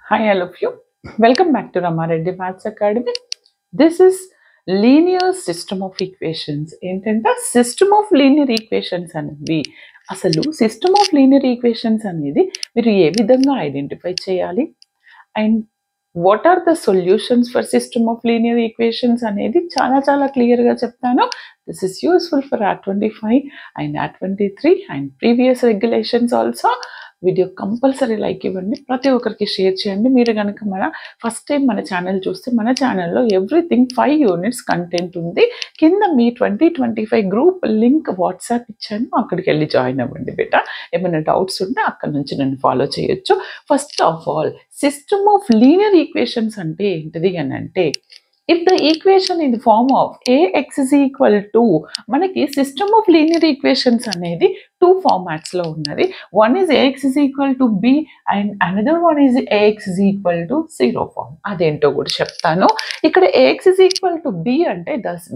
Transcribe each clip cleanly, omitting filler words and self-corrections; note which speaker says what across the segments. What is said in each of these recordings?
Speaker 1: Hi, all of you. Welcome back to Ramareddy Maths Academy. This is linear system of equations. ఏంటంటే system of linear equations అనేవి అసలు system of linear equations అనేది మీరు ఏ విధంగా identify చేయాలి and what are the solutions for system of linear equations అనేది చాలా క్లియర్గా చెప్తాను. This is useful for R25 and R23 and previous regulations also. Video compulsory like ఇవ్వండి, ప్రతి ఒక్కరికి షేర్ చేయండి. మీరు కనుక ఫస్ట్ టైం మన ఛానల్ చూస్తే మన ఛానల్లో ఎవ్రీథింగ్ 5 యూనిట్స్ కంటెంట్ ఉంది. కింద మీ 2025 గ్రూప్ లింక్ వాట్సాప్ ఇచ్చాను, అక్కడికి వెళ్ళి జాయిన్ అవ్వండి బేటా. ఏమైనా డౌట్స్ ఉంటే అక్కడ నుంచి నన్ను ఫాలో చేయొచ్చు. First of all system of linear equations అంటే ఏంటిది అని అంటే, if the equation in the form of ax is equal to, మనకి సిస్టమ్ ఆఫ్ లీనియర్ ఈక్వేషన్స్ అనేది 2 formats లో ఉన్నది. One is ax is equal to b and another one is ax is equal to 0 form. అదేంటో కూడా చెప్తాను. ఇక్కడ ax is equal to b అంటే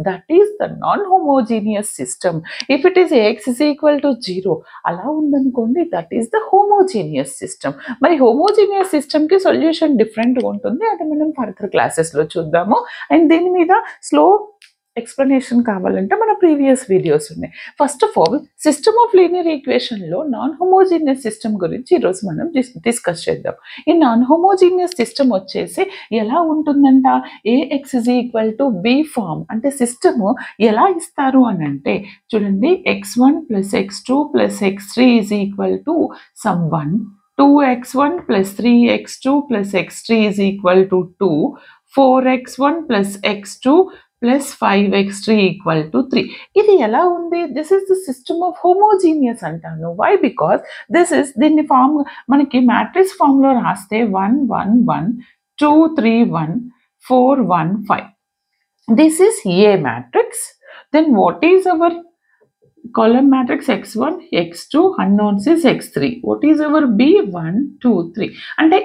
Speaker 1: that is the non homogeneous system. If it is ax is equal to 0 అలా ఉందనుకోండి, that is the homogeneous system. మరి homogeneous సిస్టమ్కి solution డిఫరెంట్గా ఉంటుంది, అది మనం ఫర్దర్ క్లాసెస్లో చూద్దాము. అండ్ దీని మీద స్లో ఎక్స్ప్లెనేషన్ కావాలంటే మన ప్రీవియస్ వీడియోస్ ఉన్నాయి. First of all system of linear ఈక్వేషన్లో నాన్ హోమోజీనియస్ సిస్టమ్ గురించి ఈరోజు మనం డిస్కస్ చేద్దాం. ఈ నాన్ హోమోజీనియస్ సిస్టమ్ వచ్చేసి ఎలా ఉంటుందంట, ax is equal to b form. అంటే సిస్టమ్ ఎలా ఇస్తారు అని అంటే, చూడండి, x1 plus x2 plus x3 is equal to some 1, 2x1 plus 3x2 plus x3 is equal to 2, 4x1 plus x2 plus 5x3 equal to 3. ఇది ఎలా ఉంది? This is the system of homogeneous అంటాను. Why? Because this is, దీన్ని form మనకి matrix ఫామ్లో రాస్తే 1 1 1 2 3 1 4 1 5. This is a matrix. Then what is our column matrix? x1, x2, unknowns is x3. What is our b? 1 2 3. అంటే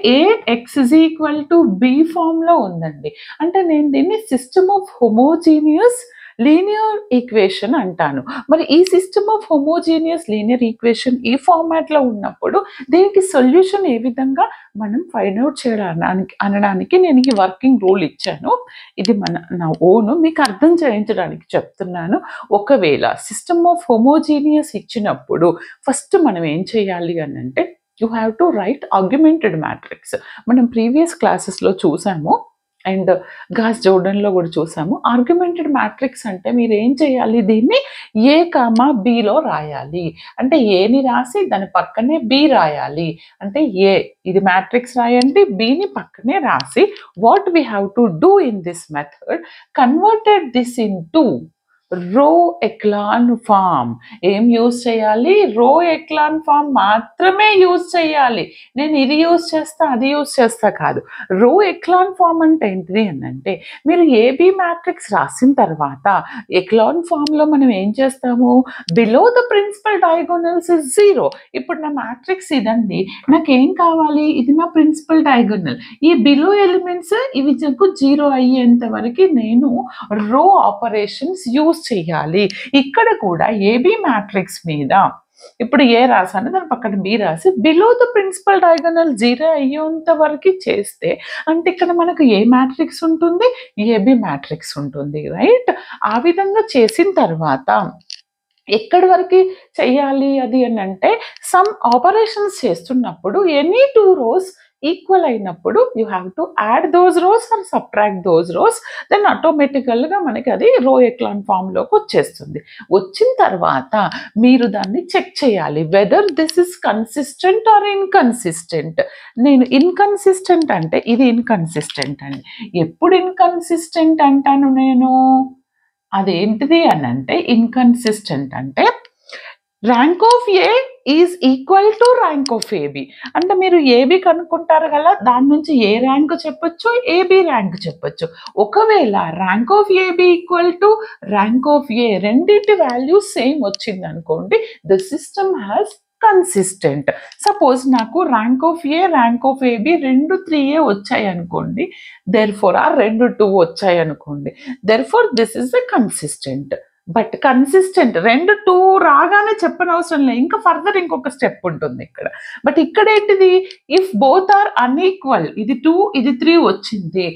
Speaker 1: ax is equal to b form లో ఉందండి. అంటే నేను దీన్ని system of homogeneous linear equation అంటాను. మరి ఈ system of homogeneous linear equation ఈ ఫార్మాట్లో ఉన్నప్పుడు దీనికి సొల్యూషన్ ఏ విధంగా మనం ఫైండ్ అవుట్ చేయడానికి అనడానికి నేను ఈ వర్కింగ్ రూల్ ఇచ్చాను. ఇది నా ఓను మీకు అర్థం చేయించడానికి చెప్తున్నాను. ఒకవేళ సిస్టమ్ ఆఫ్ హోమోజీనియస్ ఇచ్చినప్పుడు ఫస్ట్ మనం ఏం చేయాలి అని అంటే, you have to right argumented matrix. మనం ప్రీవియస్ క్లాసెస్లో చూసాము అండ్ గాస్ జోర్డన్లో కూడా చూసాము. ఆర్గ్యుమెంటెడ్ మ్యాట్రిక్స్ అంటే మీరు ఏం చేయాలి, దీన్ని ఏ కామా బిలో రాయాలి. అంటే ఏని రాసి దాని పక్కనే బి రాయాలి. అంటే ఏ ఇది మ్యాట్రిక్స్ రాయండి, బిని పక్కనే రాసి what we have to do in this method, converted this in to రో ఎక్లాన్ ఫామ్. ఏం యూజ్ చేయాలి? రో ఎక్లాన్ ఫామ్ మాత్రమే యూజ్ చేయాలి. నేను ఇది యూజ్ చేస్తా అది యూజ్ చేస్తా కాదు. రో ఎక్లాన్ ఫామ్ అంటే ఏంటిది అని అంటే, మీరు ఏబి మ్యాట్రిక్స్ రాసిన తర్వాత ఎక్లాన్ ఫామ్లో మనం ఏం చేస్తాము, below the principal diagonals is 0. ఇప్పుడు నా మ్యాట్రిక్స్ ఇదండి, నాకేం కావాలి, ఇది నా ప్రిన్సిపల్ డయాగోనల్. ఈ బిలో ఎలిమెంట్స్ ఇవి నాకు 0 అయ్యేంత వరకు నేను రో ఆపరేషన్స్ యూజ్ చేయాలి. ఇక్కడ కూడా ఏబి మ్యాట్రిక్స్ మీద ఇప్పుడు ఏ రాసాను, దాని పక్కన బి రాసి బిలో ద ప్రిన్సిపల్ డయాగోనల్ 0 అయ్యేంత వరకు చేస్తే అంటే ఇక్కడ మనకు ఏ మ్యాట్రిక్స్ ఉంటుంది, ఏబి మ్యాట్రిక్స్ ఉంటుంది, రైట్? ఆ విధంగా చేసిన తర్వాత ఎక్కడి వరకు చెయ్యాలి అది అని అంటే, సమ్ ఆపరేషన్స్ చేస్తున్నప్పుడు ఎనీ 2 rows ఈక్వల్ అయినప్పుడు you have to add those rows or subtract those rows. Then ఆటోమేటికల్గా మనకి అది రో ఎక్లాన్ ఫామ్లోకి వచ్చేస్తుంది. వచ్చిన తర్వాత మీరు దాన్ని చెక్ చేయాలి, whether this is consistent or inconsistent. నేను ఇన్కన్సిస్టెంట్ అంటే ఇది ఇన్కన్సిస్టెంట్ అండి. ఎప్పుడు ఇన్కన్సిస్టెంట్ అంటాను నేను, అదేంటిది అని అంటే, ఇన్కన్సిస్టెంట్ అంటే rank of A is equal to rank of AB. అంటే మీరు ఏబి కనుక్కుంటారు కదా, దాని నుంచి ఏ ర్యాంక్ చెప్పొచ్చు, ఏబి ర్యాంక్ చెప్పొచ్చు. ఒకవేళ rank of AB equal to rank of A, రెండింటి వాల్యూస్ సేమ్ వచ్చింది అనుకోండి, the system has consistent. Suppose నాకు rank of A rank of AB రెండు 3A వచ్చాయి అనుకోండి, దెర్ ఫోర్ రెండు 2 వచ్చాయి అనుకోండి, there four this is the consistent. But consistent 2 2 రాగానే చెప్పనవసరం లేదు, ఇంకా ఫర్దర్ ఇంకొక స్టెప్ ఉంటుంది ఇక్కడ. బట్ ఇక్కడ ఏంటిది, ఇఫ్ బోత్ ఆర్ అన్ఈక్వల్, ఇది 2 ఇది 3 వచ్చింది,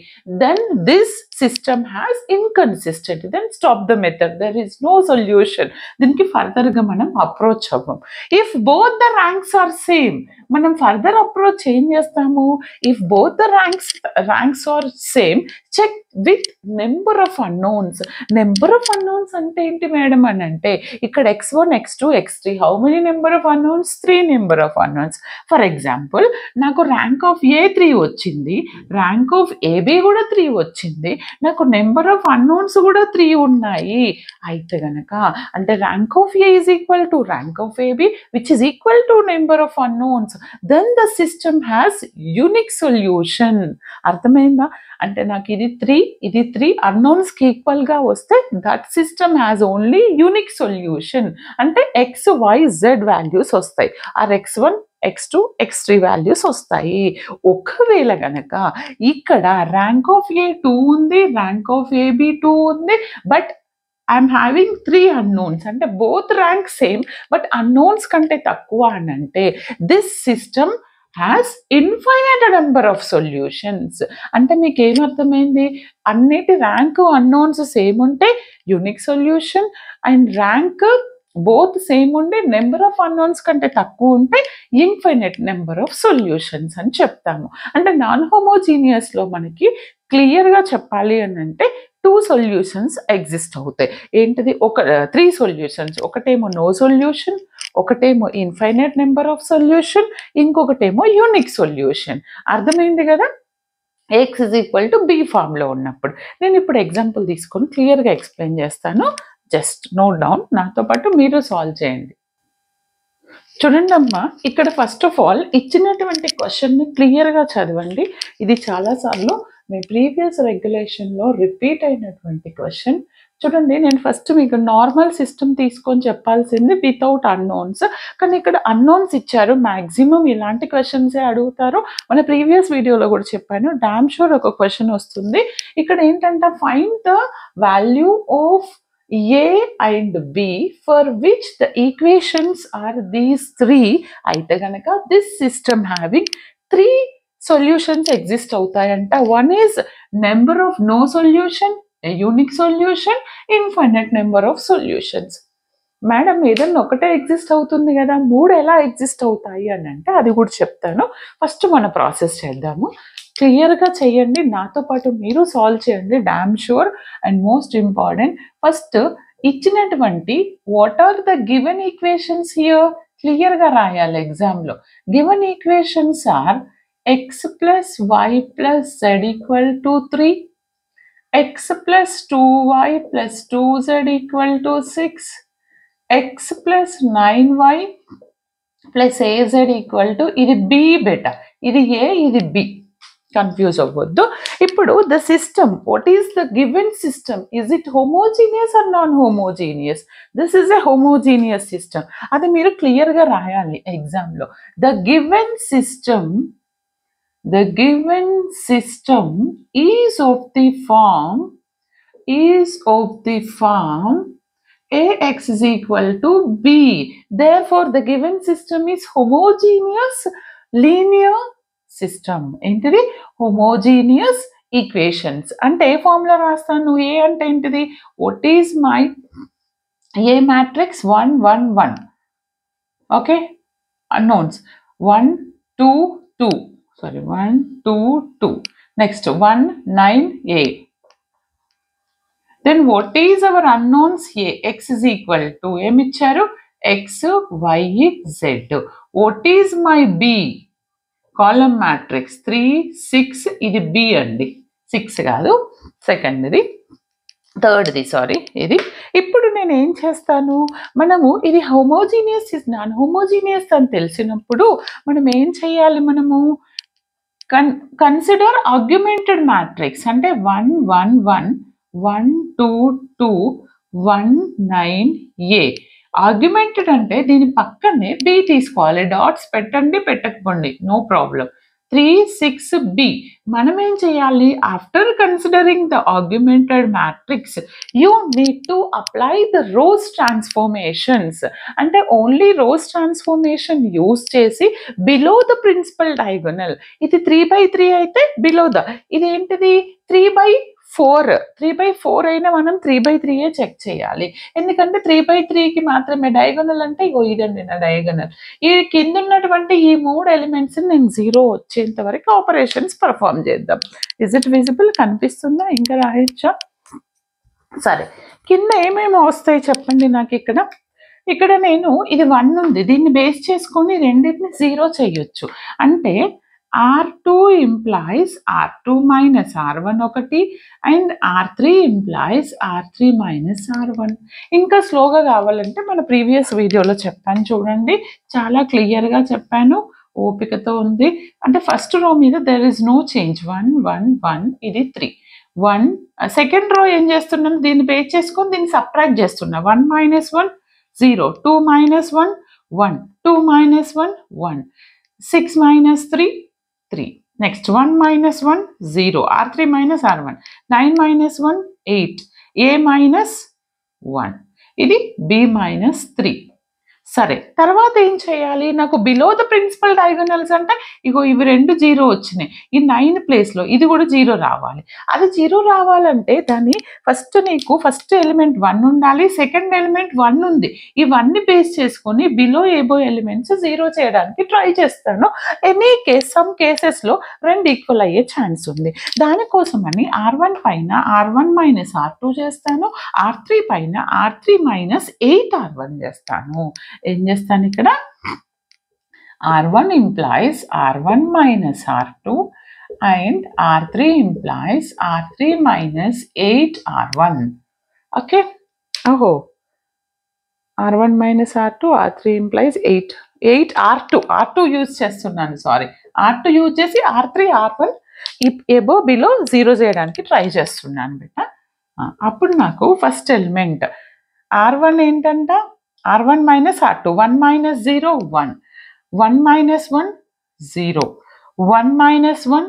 Speaker 1: then this system has inconsistent, then stop the method, there is no solution. దీనికి ఫర్దర్గా మనం అప్రోచ్ అవ్వం. If both the ranks are same, మనం ఫర్దర్ అప్రోచ్ ఏం చేస్తాము, if both the ranks are same, check with number of unknowns. Number of unknowns అంటే ఏంటి madam అని అంటే, ఇక్కడ x1 x2 x3, how many number of unknowns, 3 number of unknowns. For example నాకు rank of ఏ 3 వచ్చింది, rank of AB కూడా 3 వచ్చింది, నాకు నెంబర్ ఆఫ్ అన్నోన్స్ కూడా 3 ఉన్నాయి. అయితే గనక అంటే rank of A is equal to rank of AB which is equal to number of unknowns, then the system has unique solution. అర్థమైందా? అంటే నాకు ఇది 3 ఇది 3 అన్నోన్స్కి ఈక్వల్గా వస్తే that system has only unique solution. అంటే XYZ వాల్యూస్ వస్తాయి, or x1 x2 x3 values వస్తాయి. ఒకవేళ గనక ఇక్కడ ర్యాంక్ ఆఫ్ ఏ 2 ఉంది, ర్యాంక్ ఆఫ్ ఏబి 2 ఉంది, బట్ ఐఎమ్ హ్యావింగ్ 3 అన్నోన్స్, అంటే both rank same but unknowns కంటే తక్కువ అని అంటే this system has infinite number of solutions. అంటే మీకు ఏమర్థమైంది, అన్నిటి ర్యాంక్ అన్నోన్స్ సేమ్ ఉంటే unique solution, and rank both same ఉండి నెంబర్ ఆఫ్ అన్నోన్స్ కంటే తక్కువ ఉంటే ఇన్ఫైనైట్ నెంబర్ ఆఫ్ సొల్యూషన్స్ అని చెప్తాము. అంటే నాన్ హోమోజీనియస్లో మనకి క్లియర్గా చెప్పాలి అని అంటే 2 సొల్యూషన్స్ ఎగ్జిస్ట్ అవుతాయి. ఏంటిది, 3 సొల్యూషన్స్, ఒకటేమో నో సొల్యూషన్, ఒకటేమో ఇన్ఫైనైట్ నెంబర్ ఆఫ్ సొల్యూషన్, ఇంకొకటేమో యూనిక్ సొల్యూషన్. అర్థమైంది కదా? X is equal to B ఫామ్లో ఉన్నప్పుడు. నేను ఇప్పుడు ఎగ్జాంపుల్ తీసుకొని క్లియర్గా ఎక్స్ప్లెయిన్ చేస్తాను, జస్ట్ నోట్ డౌన్, నాతో పాటు మీరు సాల్వ్ చేయండి. చూడండి అమ్మా, ఇక్కడ ఫస్ట్ ఆఫ్ ఆల్ ఇచ్చినటువంటి క్వశ్చన్ని క్లియర్గా చదవండి. ఇది చాలాసార్లు మీ ప్రీవియస్ రెగ్యులేషన్లో రిపీట్ అయినటువంటి క్వశ్చన్. చూడండి, నేను ఫస్ట్ మీకు నార్మల్ సిస్టమ్ తీసుకొని చెప్పాల్సింది వితౌట్ అన్నోన్స్, కానీ ఇక్కడ అన్నోన్స్ ఇచ్చారు. మ్యాక్సిమం ఇలాంటి క్వశ్చన్సే అడుగుతారు. మన ప్రీవియస్ వీడియోలో కూడా చెప్పాను, డామ్ షూర్ ఒక క్వశ్చన్ వస్తుంది. ఇక్కడ ఏంటంటే find the value of A and B for which the equations are these 3. అయితే గనక this system having 3 solutions exist అవుతాయంట. One is number of no solution, a unique solution, infinite number of solutions. Madam ఏదన్నా ఒకటే exist అవుతుంది కదా, 3 ఎలా exist అవుతాయి అని అంటే అది కూడా చెప్తాను. ఫస్ట్ మన ప్రాసెస్ చేద్దాము. క్లియర్గా చేయండి, నాతో పాటు మీరు సాల్వ్ చేయండి, damn sure. And most important, first ఇచ్చినటువంటి what are the given equations here క్లియర్గా రాయాలి ఎగ్జామ్లో. Given equations are x plus y plus z equal to 3, x plus 2y plus 2z equal to 6, x plus 9y plus az equal to, ఇది b beta, ఇది a ఇది b, confuse అవ్వద్దు. ఇప్పుడు the system, what is the given system, is it homogeneous or non homogeneous? This is a homogeneous system, అది మీరు క్లియర్గా రాయాలి ఎగ్జామ్లో. The given system is of the form ax is equal to b. Therefore the given system is homogeneous linear system. ఏంటిది? homogeneous equations. అంటే ఏ formula రాస్తాను? ఏ అంటే ఏంటిది? what is my A matrix 1 1 1, okay, unknowns 1 2 2, sorry 1 2 2, next 1 9 8. Then what is our unknowns here? X is equal to ఏమి ఇచ్చారు? X Y Z. What is my B? Column matrix 3 6, ఇది B అండి, 6 కాదు, సెకండ్ది, థర్డ్ది, సారీ ఇది. ఇప్పుడు నేను ఏం చేస్తాను, మనము ఇది హోమోజీనియస్ నాన్ హోమోజీనియస్ అని తెలిసినప్పుడు మనం ఏం చేయాలి, మనము కన్సిడర్ ఆగ్యుమెంటెడ్ మ్యాట్రిక్స్. అంటే 1 1 1 1 2 2 1 9 A. ఆర్గ్యుమెంటెడ్ అంటే దీని పక్కనే B తీసుకోవాలి, డాట్స్ పెట్టండి పెట్టకపోండి నో ప్రాబ్లం. 3 6b. మనం ఏం చేయాలి, after considering the augmented matrix you need to apply the rose transformations. అంటే ఓన్లీ రోస్ ట్రాన్స్ఫర్మేషన్ యూజ్ చేసి బిలో ద ప్రిన్సిపల్ డయాగోనల్, ఇది 3/3 అయితే బిలో ద, ఇది ఏంటిది 3/4, 3/4 అయినా మనం 3/3 చెక్ చేయాలి. ఎందుకంటే 3/3కి మాత్రమే డయాగోనల్ అంటే ఇగో ఇదండి నా డయాగోనల్. ఈ కింద ఉన్నటువంటి ఈ 3 ఎలిమెంట్స్ నేను 0 వచ్చేంత వరకు ఆపరేషన్స్ పర్ఫామ్ చేద్దాం. Is it visible? కనిపిస్తుందా? ఇంకా రాయొచ్చా? సరే, కింద ఏమేమి వస్తాయి చెప్పండి నాకు. ఇక్కడ నేను ఇది 1 ఉంది, దీన్ని బేస్ చేసుకొని రెండింటిని 0 చేయొచ్చు. అంటే R2 implies R2 minus R1 ఒకటి, and R3 implies R3 minus R1. ఇంకా స్లోగా కావాలంటే మన ప్రీవియస్ వీడియోలో చెప్పాను చూడండి, చాలా క్లియర్గా చెప్పాను, ఓపికతో ఉంది. అంటే ఫస్ట్ రో మీద దెర్ ఇస్ నో చేంజ్, 1 1 1, ఇది 3 1. సెకండ్ రో ఏం చేస్తున్నాను, దీన్ని బేస్ చేసుకొని దీన్ని సబ్ట్రాక్ట్ చేస్తున్నా. 1 minus 1 0, 2 minus 1 1, 2 minus 1 1, 6 minus 3 3. Next 1 minus 1 0, R3 minus R1, 9 minus 1 8, A minus 1, ఇది B minus 3. సరే, తర్వాత ఏం చేయాలి, నాకు బిలో ద ప్రిన్సిపల్ డయాగోనల్స్ అంటే ఇగో ఇవి 2 0 వచ్చినాయి, ఈ 9 ప్లేస్లో ఇది కూడా 0 రావాలి. అది 0 రావాలంటే దాన్ని ఫస్ట్ ఎలిమెంట్ 1 ఉండాలి, సెకండ్ ఎలిమెంట్ 1 ఉంది, ఇవన్నీ బేస్ చేసుకొని బిలో ఏబో ఎలిమెంట్స్ 0 చేయడానికి ట్రై చేస్తాను. సమ్ కేసెస్లో 2 ఈక్వల్ అయ్యే ఛాన్స్ ఉంది. దానికోసమని R1 పైన R1 మైనస్ R2 చేస్తాను, R3 పైన R3 మైనస్ 8R1 చేస్తాను. ఏం చేస్తాను ఇక్కడ, R1 implies R1 minus R2 and R3 implies R3 minus 8R1. Okay, ఓహో, R1 minus R2, R3 implies 8 R2 use చేస్తున్నాను, సారీ, R2 యూజ్ చేసి R3 R1 ఎబో బిలో 0 చేయడానికి ట్రై చేస్తున్నాను బిడ్డ. అప్పుడు నాకు ఫస్ట్ ఎలిమెంట్ R1 ఏంటంట, R1 minus R2, 1 minus 0 1, 1 minus 1 0, 1 minus 1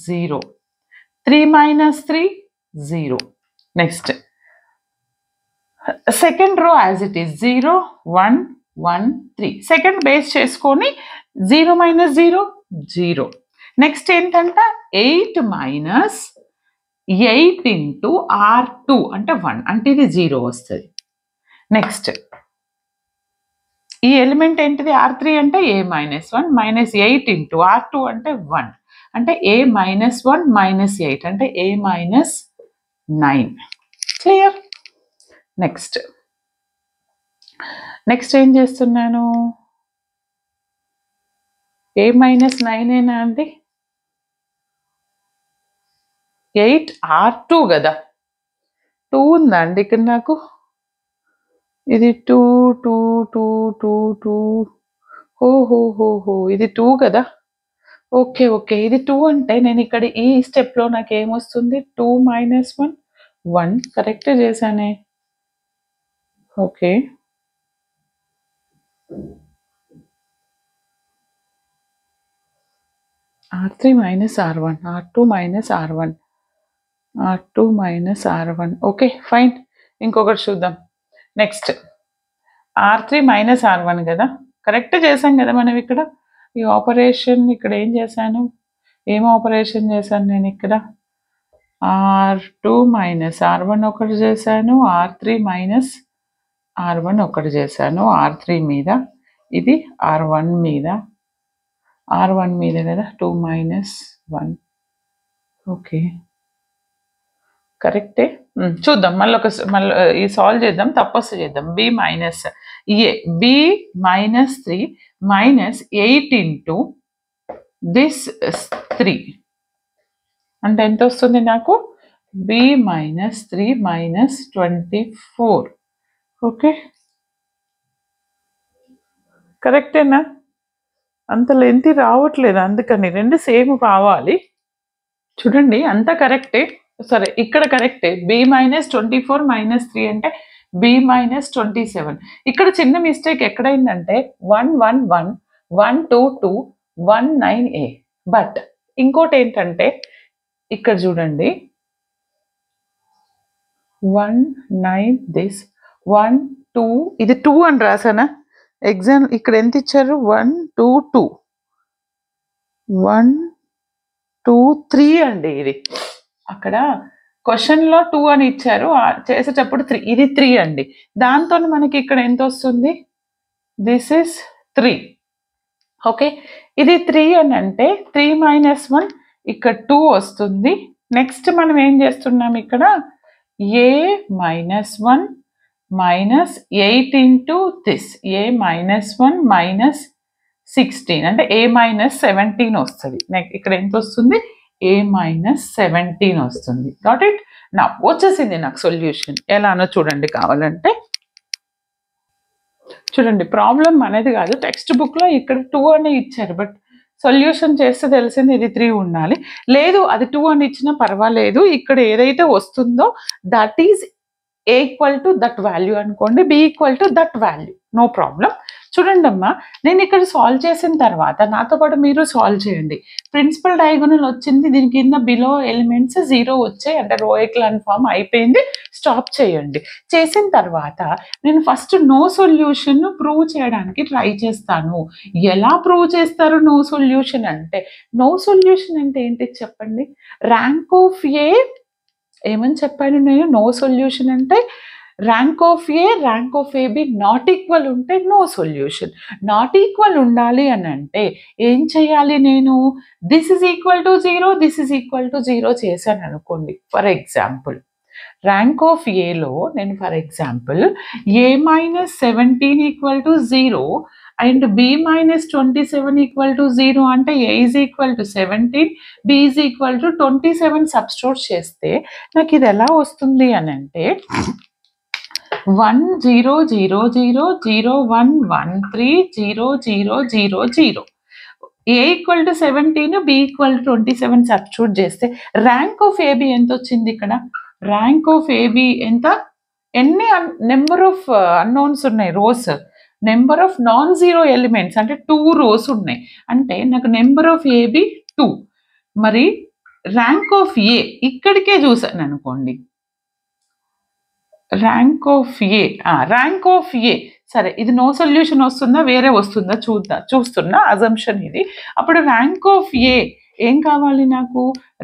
Speaker 1: 0, 3 minus 3 0. Next, second row as it is 0 1 1 3, second base చేసుకొని 0 minus 0 0. Next ఏంటంట 8 minus 8 into R2 అంటే 1, అంటే ఇది 0 వస్తుంది. నెక్స్ట్ ఈ ఎలిమెంట్ ఏంటిది, R3 అంటే A minus 1 minus 8 into R2 అంటే 1, అంటే A minus 1 minus 8 అంటే A minus 9. క్లియర్? నెక్స్ట్ ఏం చేస్తున్నాను, A minus 9 ఏనా అండి, 8 R2 కదా, 2 ఉందా అండి ఇక్కడ నాకు, ఇది 2 2 2 2 2, హో ఇది 2 కదా, ఓకే ఇది 2 అంటే నేను ఇక్కడ ఈ స్టెప్లో నాకు ఏమొస్తుంది, 2 minus 1 1, కరెక్ట్ చేశానే. Okay, R3 minus R1, R2 minus R1, R2 minus R1, okay fine. ఇంకొకటి చూద్దాం. నెక్స్ట్ R3 minus R1 కదా, కరెక్ట్ చేశాం కదా మనం ఇక్కడ. ఈ ఆపరేషన్ ఇక్కడ ఏం చేశాను, ఆపరేషన్ చేశాను నేను ఇక్కడ, R2 minus R1 ఒకటి చేశాను, R3 minus R1 ఒకటి చేశాను, R3 మీద, ఇది R1 మీద కదా, 2 minus 1. ఓకే, కరెక్టే. చూద్దాం మళ్ళీ ఈ సాల్వ్ చేద్దాం, తప్పొస్తే చేద్దాం. B minus 3 minus 8 into this 3 అంటే ఎంత వస్తుంది నాకు, B minus 3 minus 24. ఓకే, కరెక్టేనా? అంత లెంత్ రావట్లేదు, అందుకని 2 సేమ్ కావాలి. చూడండి అంతా కరెక్టే, సరే ఇక్కడ కరెక్టే. B minus 24 minus 3 అంటే B minus 27. ఇక్కడ చిన్న మిస్టేక్ ఎక్కడైందంటే 1 1 1 1 2 2 1 9 A బట్ ఇంకోటి ఏంటంటే ఇక్కడ చూడండి 1 9 దిస్ 1 2 ఇది 2 అని రాసానా ఎగ్జామ్ ఇక్కడ ఎంత ఇచ్చారు 1 2 2 1 2 3 అండి ఇది అక్కడ క్వశ్చన్లో 2 అని ఇచ్చారు చేసేటప్పుడు 3 ఇది 3 అండి దాంతో మనకి ఇక్కడ ఎంత వస్తుంది దిస్ ఇస్ 3 ఓకే ఇది 3 అని అంటే 3 మైనస్ 1 ఇక్కడ 2 వస్తుంది నెక్స్ట్ మనం ఏం చేస్తున్నాం ఇక్కడ a minus 1 minus 8 into this a minus 1 minus 16 అంటే a మైనస్ 17 వస్తుంది ఇక్కడ ఎంత వస్తుంది a మైనస్ 17 వస్తుంది గాట్ ఇట్ నా వచ్చేసింది నాకు సొల్యూషన్ ఎలానో చూడండి కావాలంటే చూడండి ప్రాబ్లం అనేది కాదు టెక్స్ట్ బుక్లో ఇక్కడ 2 అని ఇచ్చారు బట్ సొల్యూషన్ చేస్తే తెలిసింది ఇది 3 ఉండాలి లేదు అది 2 అని ఇచ్చినా పర్వాలేదు ఇక్కడ ఏదైతే వస్తుందో that is A equal to that value అనుకోండి B equal to that value no problem చూడండి అమ్మా నేను ఇక్కడ సాల్వ్ చేసిన తర్వాత నాతో పాటు మీరు సాల్వ్ చేయండి ప్రిన్సిపల్ డయాగోనల్ వచ్చింది దీని కింద బిలో ఎలిమెంట్స్ 0 వచ్చాయి అంటే రో ఎక్లాన్ ఫామ్ అయిపోయింది స్టాప్ చేయండి చేసిన తర్వాత నేను ఫస్ట్ నో సొల్యూషన్ ప్రూవ్ చేయడానికి ట్రై చేస్తాను ఎలా ప్రూవ్ చేస్తారు నో సొల్యూషన్ అంటే ఏంటి చెప్పండి ర్యాంక్ ఆఫ్ ఏ ఏమని చెప్పాను నేను నో సొల్యూషన్ అంటే rank of A rank of AB not equal ఉంటే నో సొల్యూషన్ నాట్ ఈక్వల్ ఉండాలి అని అంటే ఏం చేయాలి నేను this is equal to 0 this is equal to 0 చేశాను అనుకోండి ఫర్ ఎగ్జాంపుల్ ర్యాంక్ ఆఫ్ ఏలో నేను for example A minus 17 equal to 0 and B minus 27 equal to 0 అంటే A is equal to 17 B is equal to 27 substitute చేస్తే నాకు ఇది ఎలా వస్తుంది అని అంటే 1 0 0 0 0 1 1 3 0 0 0 0 A equal to 17 B equal to 27 substitute చేస్తే ర్యాంక్ ఆఫ్ ఏబి ఎంత వచ్చింది ఇక్కడ ర్యాంక్ ఆఫ్ ఏబి ఎంత ఎన్ని నెంబర్ ఆఫ్ అన్నోన్స్ ఉన్నాయి rows number of non zero elements అంటే 2 రోస్ ఉన్నాయి అంటే నాకు నెంబర్ ఆఫ్ ఏబి 2 మరి ర్యాంక్ ఆఫ్ ఏ ఇక్కడికే చూసాను అనుకోండి ర్యాంక్ ఆఫ్ ఏ సరే ఇది నో సొల్యూషన్ వస్తుందా వేరే వస్తుందా చూస్తున్నా అజంప్షన్ ఇది అప్పుడు ర్యాంక్ ఆఫ్ ఏ ఏం కావాలి నాకు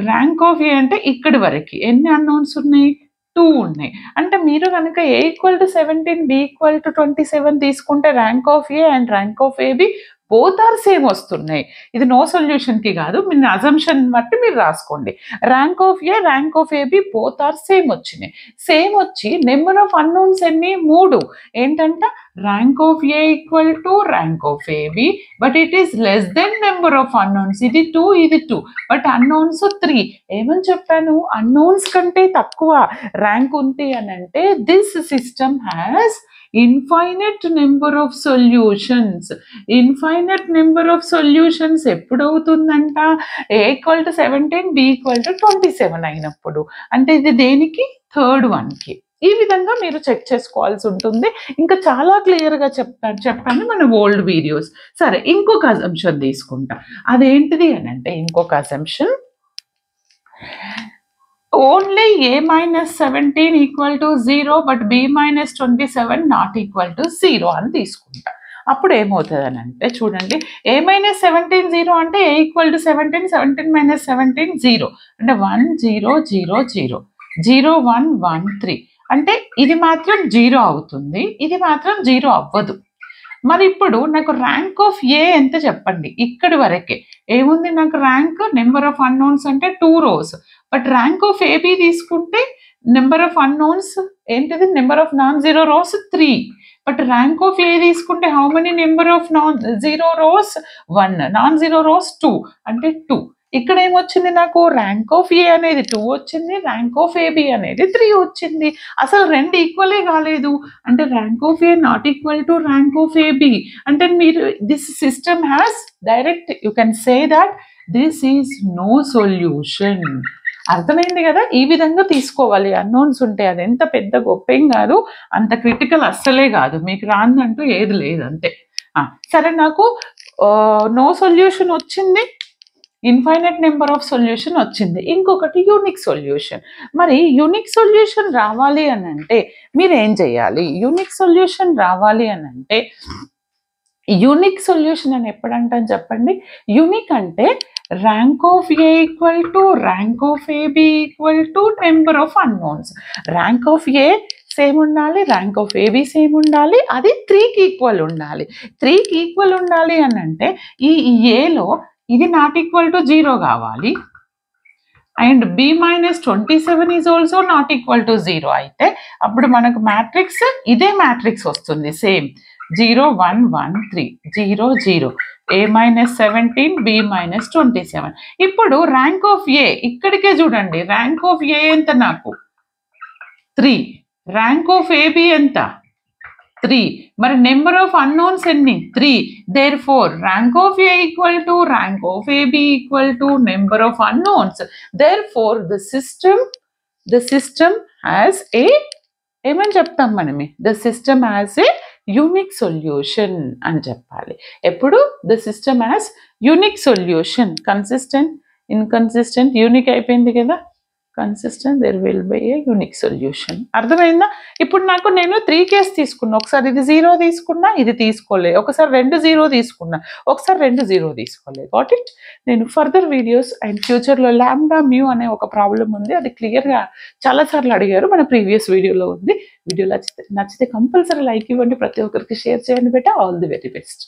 Speaker 1: ర్యాంక్ ఆఫ్ ఏ అంటే ఇక్కడి వరకు ఎన్ని అన్నోన్స్ ఉన్నాయి 2 ఉన్నాయి అంటే మీరు కనుక A equal to 17 B equal to 27 తీసుకుంటే rank of A and rank of AB both are same వస్తున్నాయి ఇది నో సొల్యూషన్కి కాదు మీ అజంప్షన్ బట్టి మీరు రాసుకోండి rank of A rank of AB both are same వచ్చినాయి సేమ్ వచ్చి నెంబర్ ఆఫ్ అన్నోన్స్ ఎన్ని 3 ఏంటంట rank of A equal to rank of AB but it is less than number of unknowns ఇది 2 ఇది 2 బట్ అన్నోన్స్ 3 ఏమని చెప్పాను unknowns కంటే తక్కువ ర్యాంక్ ఉంది అని అంటే this system has infinite number of solutions ఎప్పుడవుతుందంట A equal to 17 B equal to 27 అయినప్పుడు అంటే ఇది దేనికి థర్డ్ వన్కి ఈ విధంగా మీరు చెక్ చేసుకోవాల్సి ఉంటుంది ఇంకా చాలా క్లియర్గా చెప్పాను మన ఓల్డ్ వీడియోస్ సరే ఇంకొక అజంప్షన్ తీసుకుంటా అదేంటిది అని అంటే ఇంకొక assumption only A minus 17 equal to 0 but B minus 27 not equal to 0 అని తీసుకుంటా అప్పుడు ఏమవుతుంది అని అంటే చూడండి ఏ మైనస్ 17 0 అంటే ఏ ఈక్వల్ టు 17 17 మైనస్ 17 0 అంటే 1 0 0 0 0 1 1 3 అంటే ఇది మాత్రం 0 అవుతుంది ఇది మాత్రం 0 అవ్వదు మరి ఇప్పుడు నాకు ర్యాంక్ ఆఫ్ ఏ ఎంత చెప్పండి ఇక్కడి వరకే ఏముంది నాకు ర్యాంక్ నెంబర్ ఆఫ్ అన్నోన్స్ అంటే 2 rows but rank of AB తీసుకుంటే నెంబర్ ఆఫ్ అన్నోన్స్ ఏంటిది number of non zero rows 3 but rank of A తీసుకుంటే how many number of non zero rows 1 non zero rows 2 అంటే 2 ఇక్కడ ఏమొచ్చింది నాకు rank of ఏ అనేది 2 వచ్చింది ర్యాంక్ ఆఫ్ ఏబి అనేది 3 వచ్చింది అసలు రెండు ఈక్వలే కాలేదు అంటే rank of A not equal to rank of AB అంటే మీరు this system has direct you can say that this is no solution అర్థమైంది కదా ఈ విధంగా తీసుకోవాలి అన్నోన్స్ ఉంటే అది ఎంత పెద్ద గొప్పేం కాదు అంత క్రిటికల్ అస్సలే కాదు మీకు రాందంటూ ఏది లేదు అంతే సరే నాకు నో సొల్యూషన్ వచ్చింది ఇన్ఫైనైట్ నెంబర్ ఆఫ్ సొల్యూషన్ వచ్చింది. ఇంకొకటి యూనిక్ సొల్యూషన్. మరి యూనిక్ సొల్యూషన్ రావాలి అని అంటే మీరు ఏం చేయాలి? యూనిక్ సొల్యూషన్ రావాలి అని అంటే యూనిక్ సొల్యూషన్ అని ఎప్పుడంటాం చెప్పండి? యూనిక్ అంటే rank of A equal to rank of AB equal to number of unknowns. Rank of A same ఉండాలి, ర్యాంక్ ఆఫ్ ఏబి సేమ్ ఉండాలి, అది 3కి ఈక్వల్ ఉండాలి. 3కి ఈక్వల్ ఉండాలి అని అంటే ఈ ఏలో ఇది నాట్ ఈక్వల్ టు 0 కావాలి and b - 27 is also not equal to 0 అయితే అప్పుడు మనకు మ్యాట్రిక్స్ ఇదే మ్యాట్రిక్స్ వస్తుంది. Same 0 1 1 3 0 0 a - 17 b - 27. ఇప్పుడు ర్యాంక్ ఆఫ్ ఏ ఇక్కడికే చూడండి. ర్యాంక్ ఆఫ్ ఏ ఎంత? నాకు 3. ర్యాంక్ ఆఫ్ ఏబి ఎంత? 3. మరి నెంబర్ ఆఫ్ అన్నోన్స్ ఎన్ని? 3. Therefore rank of A equal to rank of AB equal to number of unknowns. Therefore the system has a ఏమని చెప్తాం మనమే? The system has a unique solution అని చెప్పాలి. ఎప్పుడు? The system has unique solution. Consistent, inconsistent, unique అయిపోయింది కదా. Consistent, there will be a unique solution. అర్థమైందా? ఇప్పుడు నేను 3 కేస్ తీసుకున్నా. ఒకసారి ఇది 0 తీసుకున్నా, ఇది తీసుకోలే. ఒకసారి 2 0 తీసుకున్నా, ఒకసారి 2 0 తీసుకోలే. Got it? నేను ఫర్దర్ వీడియోస్ అండ్ ఫ్యూచర్లో లాంబ్డా మ్యూ అనే ఒక ప్రాబ్లం ఉంది. అది క్లియర్గా చాలాసార్లు అడిగారు. మన ప్రీవియస్ వీడియోలో ఉంది. వీడియో నచ్చితే కంపల్సరీ లైక్ ఇవ్వండి. ప్రతి ఒక్కరికి షేర్ చేయండి బేటా. All the very best.